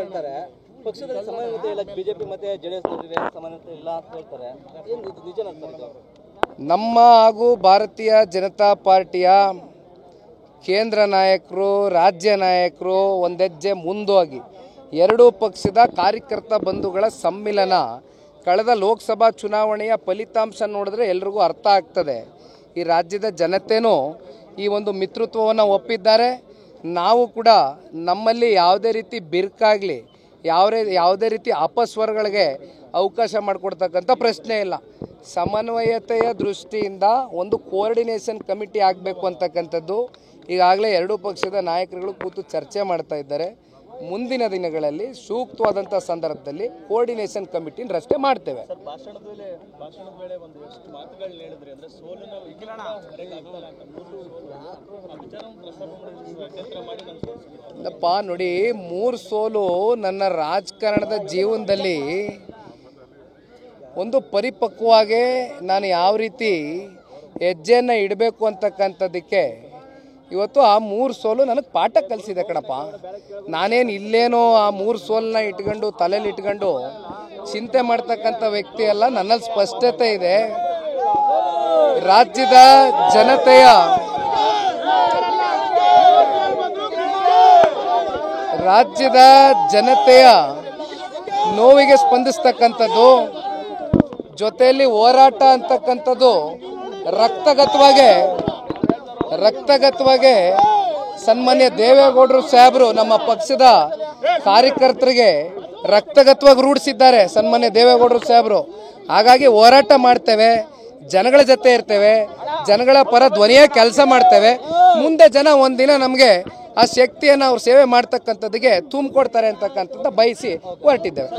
ಹೇಳ್ತಾರೆ ಪಕ್ಷದಲ್ಲಿ ಸಮಾನತೆ ಇಲ್ಲ, ಬಿಜೆಪಿ ಮತ್ತೆ ಜೆಡಿಎಸ್ ನಡುವೆ ಸಮಾನತೆ ಇಲ್ಲ ಅಂತ ಹೇಳ್ತಾರೆ. ಏನು ಇದು ನಿಜ ಅನ್ಸುತ್ತೆ? ನಮ್ಮ ಹಾಗೂ ಭಾರತೀಯ ಜನತಾ ಪಾರ್ಟಿಯ ಕೇಂದ್ರ ನಾಯಕರು, ರಾಜ್ಯ ನಾಯಕರು ಒಂದೆಜ್ಜೆ ಮುಂದೋಗಿ ಎರಡೂ ಪಕ್ಷದ ಕಾರ್ಯಕರ್ತ ಬಂಧುಗಳ ಸಮ್ಮಿಲನ ಕಳೆದ ಲೋಕಸಭಾ ಚುನಾವಣೆಯ ಫಲಿತಾಂಶ ನೋಡಿದ್ರೆ ಎಲ್ರಿಗೂ ಅರ್ಥ ಆಗ್ತದೆ. ಈ ರಾಜ್ಯದ ಜನತೆನೂ ಈ ಒಂದು ಮಿತ್ರತ್ವವನ್ನು ಒಪ್ಪಿದ್ದಾರೆ. ನಾವು ಕೂಡ ನಮ್ಮಲ್ಲಿ ಯಾವುದೇ ರೀತಿ ಬಿರುಕಾಗಲಿ, ಯಾವುದೇ ರೀತಿ ಅಪಸ್ವರಗಳಿಗೆ ಅವಕಾಶ ಮಾಡಿಕೊಡ್ತಕ್ಕಂಥ ಪ್ರಶ್ನೆ ಇಲ್ಲ. ಸಮನ್ವಯತೆಯ ದೃಷ್ಟಿಯಿಂದ ಒಂದು ಕೋಆರ್ಡಿನೇಷನ್ ಕಮಿಟಿ ಆಗಬೇಕು ಅಂತಕ್ಕಂಥದ್ದು ಈಗಾಗಲೇ ಎರಡೂ ಪಕ್ಷದ ನಾಯಕರುಗಳು ಕೂತು ಚರ್ಚೆ ಮಾಡ್ತಾ ಇದ್ದಾರೆ. ಮುಂದಿನ ದಿನಗಳಲ್ಲಿ ಸೂಕ್ತವಾದಂಥ ಸಂದರ್ಭದಲ್ಲಿ ಕೋಆರ್ಡಿನೇಷನ್ ಕಮಿಟಿ ರಚನೆ ಮಾಡ್ತೇವೆ. ಅಲ್ಲಪ್ಪ ನೋಡಿ, 3 ಸೋಲು ನನ್ನ ರಾಜಕಾರಣದ ಜೀವನದಲ್ಲಿ ಒಂದು ಪರಿಪಕ್ವವಾಗಿ ನಾನು ಯಾವ ರೀತಿ ಹೆಜ್ಜೆಯನ್ನು ಇಡಬೇಕು ಅಂತಕ್ಕಂಥದ್ದಕ್ಕೆ ಇವತ್ತು ಆ 3 ಸೋಲು ನನಗೆ ಪಾಠ ಕಲಿಸಿದೆ ಕಣಪ್ಪ. ನಾನೇನು ಇಲ್ಲೇನೋ ಆ 3 ಸೋಲನ್ನ ಇಟ್ಕೊಂಡು ತಲೆಯಲ್ಲಿ ಇಟ್ಕೊಂಡು ಚಿಂತೆ ಮಾಡ್ತಕ್ಕಂಥ ವ್ಯಕ್ತಿ ಅಲ್ಲ. ನನ್ನಲ್ಲಿ ಸ್ಪಷ್ಟತೆ ಇದೆ. ರಾಜ್ಯದ ಜನತೆಯ ನೋವಿಗೆ ಸ್ಪಂದಿಸ್ತಕ್ಕಂಥದ್ದು, ಜೊತೆಯಲ್ಲಿ ಹೋರಾಟ ಅಂತಕ್ಕಂಥದ್ದು ರಕ್ತಗತವಾಗಿ ಸನ್ಮಾನ್ಯ ದೇವೇಗೌಡರು ಸಾಹೇಬರು ನಮ್ಮ ಪಕ್ಷದ ಕಾರ್ಯಕರ್ತರಿಗೆ ರಕ್ತಗತವಾಗಿ ರೂಢಿಸಿದ್ದಾರೆ ಸನ್ಮಾನ್ಯ ದೇವೇಗೌಡರು ಸಾಹೇಬರು. ಹಾಗಾಗಿ ಹೋರಾಟ ಮಾಡ್ತೇವೆ, ಜನಗಳ ಜೊತೆ ಇರ್ತೇವೆ, ಜನಗಳ ಪರ ಧ್ವನಿಯ ಕೆಲಸ ಮಾಡ್ತೇವೆ. ಮುಂದೆ ಜನ ಒಂದಿನ ನಮಗೆ ಆ ಶಕ್ತಿಯನ್ನು ಅವ್ರು ಸೇವೆ ಮಾಡ್ತಕ್ಕಂಥದ್ದಿಗೆ ತುಂಬಿಕೊಡ್ತಾರೆ ಅಂತಕ್ಕಂಥದ್ದು ಬಯಸಿ ಹೊರಟಿದ್ದೇವೆ.